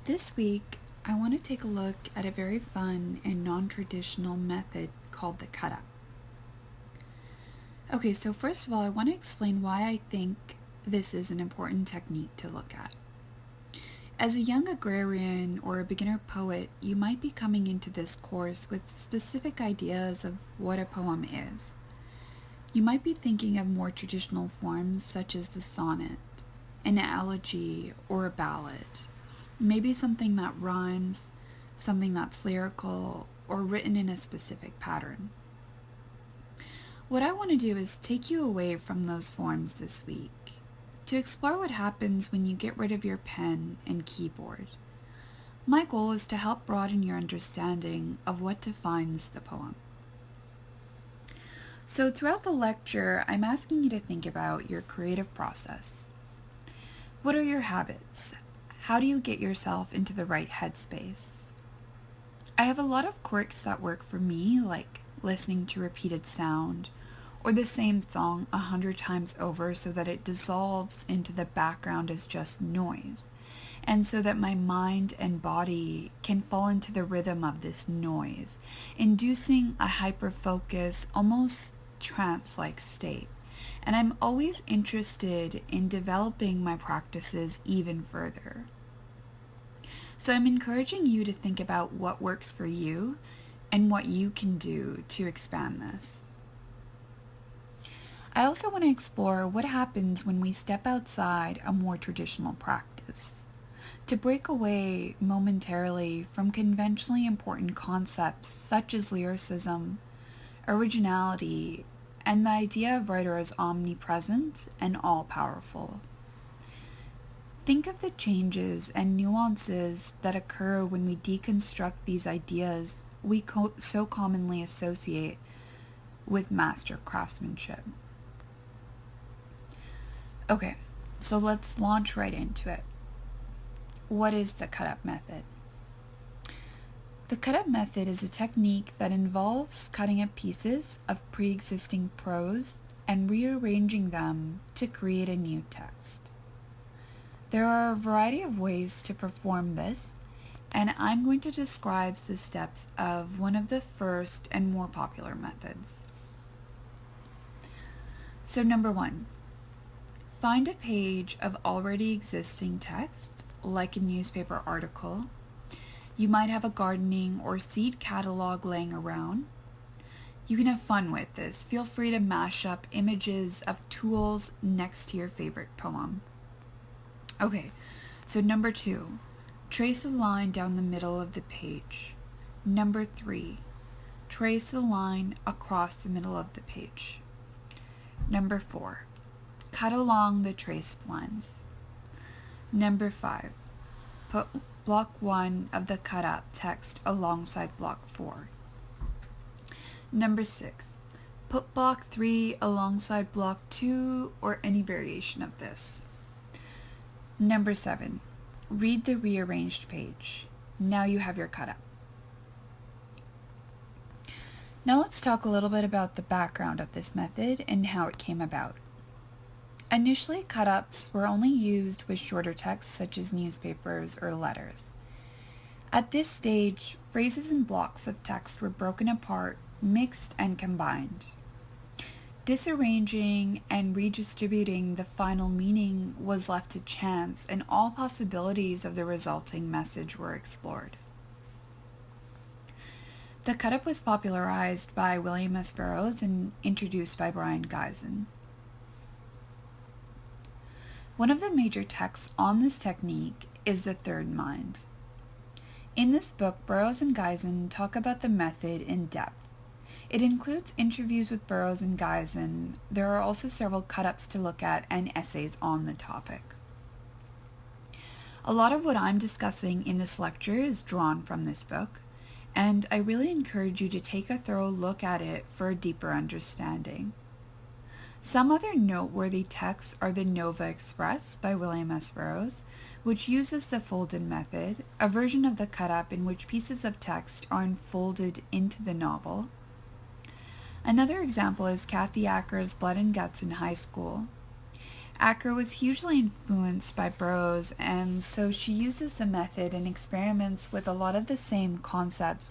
This week, I want to take a look at a very fun and non traditional method called the cut up. Okay, so first of all, I want to explain why I think this is an important technique to look at. As a young agrarian or a beginner poet, you might be coming into this course with specific ideas of what a poem is. You might be thinking of more traditional forms such as the sonnet, an elegy, or a ballad. Maybe something that rhymes, something that's lyrical, or written in a specific pattern. What I want to do is take you away from those forms this week to explore what happens when you get rid of your pen and keyboard. My goal is to help broaden your understanding of what defines the poem. So, throughout the lecture, I'm asking you to think about your creative process. What are your habits? How do you get yourself into the right headspace? I have a lot of quirks that work for me, like listening to repeated sound or the same song 100 times over so that it dissolves into the background as just noise, and so that my mind and body can fall into the rhythm of this noise, inducing a hyper-focus, almost trance-like state. And I'm always interested in developing my practices even further. So I'm encouraging you to think about what works for you and what you can do to expand this. I also want to explore what happens when we step outside a more traditional practice, to break away momentarily from conventionally important concepts such as lyricism, originality, and the idea of writer as omnipresent and all-powerful. Think of the changes and nuances that occur when we deconstruct these ideas we so commonly associate with master craftsmanship. Okay, so let's launch right into it. What is the cut-up method? The cut-up method is a technique that involves cutting up pieces of pre-existing prose and rearranging them to create a new text. There are a variety of ways to perform this, and I'm going to describe the steps of one of the first and more popular methods. So number 1, find a page of already existing text, like a newspaper article. You might have a gardening or seed catalog laying around. You can have fun with this. Feel free to mash up images of tools next to your favorite poem. Okay, so number 2, trace a line down the middle of the page. Number 3, trace a line across the middle of the page. Number 4, cut along the traced lines. Number 5, put block 1 of the cut up text alongside block 4. Number 6, put block 3 alongside block 2 or any variation of this. Number 7, read the rearranged page. Now you have your cut up. Now let's talk a little bit about the background of this method and how it came about. Initially, cut-ups were only used with shorter texts such as newspapers or letters. At this stage, phrases and blocks of text were broken apart, mixed, and combined. Disarranging and redistributing the final meaning was left to chance, and all possibilities of the resulting message were explored. The cut-up was popularized by William S. Burroughs and introduced by Brion Gysin. One of the major texts on this technique is The Third Mind. In this book, Burroughs and Gysin talk about the method in depth. It includes interviews with Burroughs and Gysin. There are also several cut-ups to look at and essays on the topic. A lot of what I'm discussing in this lecture is drawn from this book, and I really encourage you to take a thorough look at it for a deeper understanding. Some other noteworthy texts are the Nova Express by William S. Burroughs, which uses the folded method, a version of the cut-up in which pieces of text are unfolded into the novel. Another example is Kathy Acker's Blood and Guts in High School. Acker was hugely influenced by Burroughs, and so she uses the method and experiments with a lot of the same concepts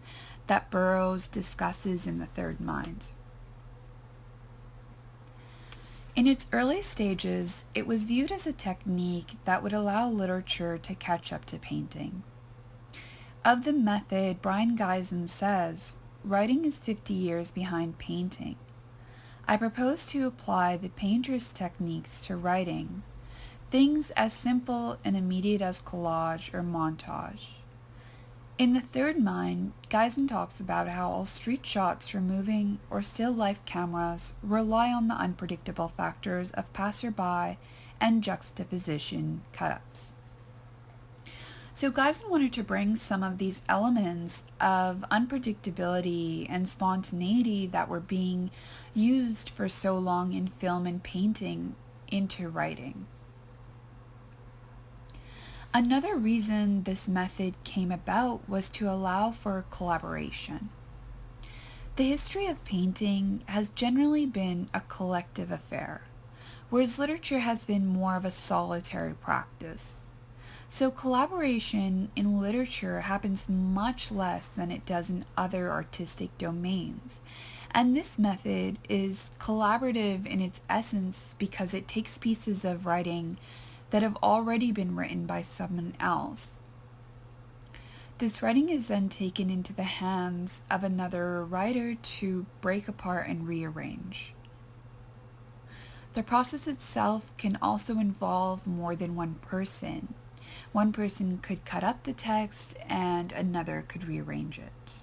that Burroughs discusses in The Third Mind. In its early stages, it was viewed as a technique that would allow literature to catch up to painting. Of the method, Brian Gysin says, "Writing is 50 years behind painting. I propose to apply the painter's techniques to writing, things as simple and immediate as collage or montage." In The Third Mind, Gysin talks about how all street shots for moving or still life cameras rely on the unpredictable factors of passerby and juxtaposition cut-ups. So Gysin wanted to bring some of these elements of unpredictability and spontaneity that were being used for so long in film and painting into writing. Another reason this method came about was to allow for collaboration. The history of painting has generally been a collective affair, whereas literature has been more of a solitary practice. So collaboration in literature happens much less than it does in other artistic domains. And this method is collaborative in its essence because it takes pieces of writing that have already been written by someone else. This writing is then taken into the hands of another writer to break apart and rearrange. The process itself can also involve more than one person. One person could cut up the text and another could rearrange it.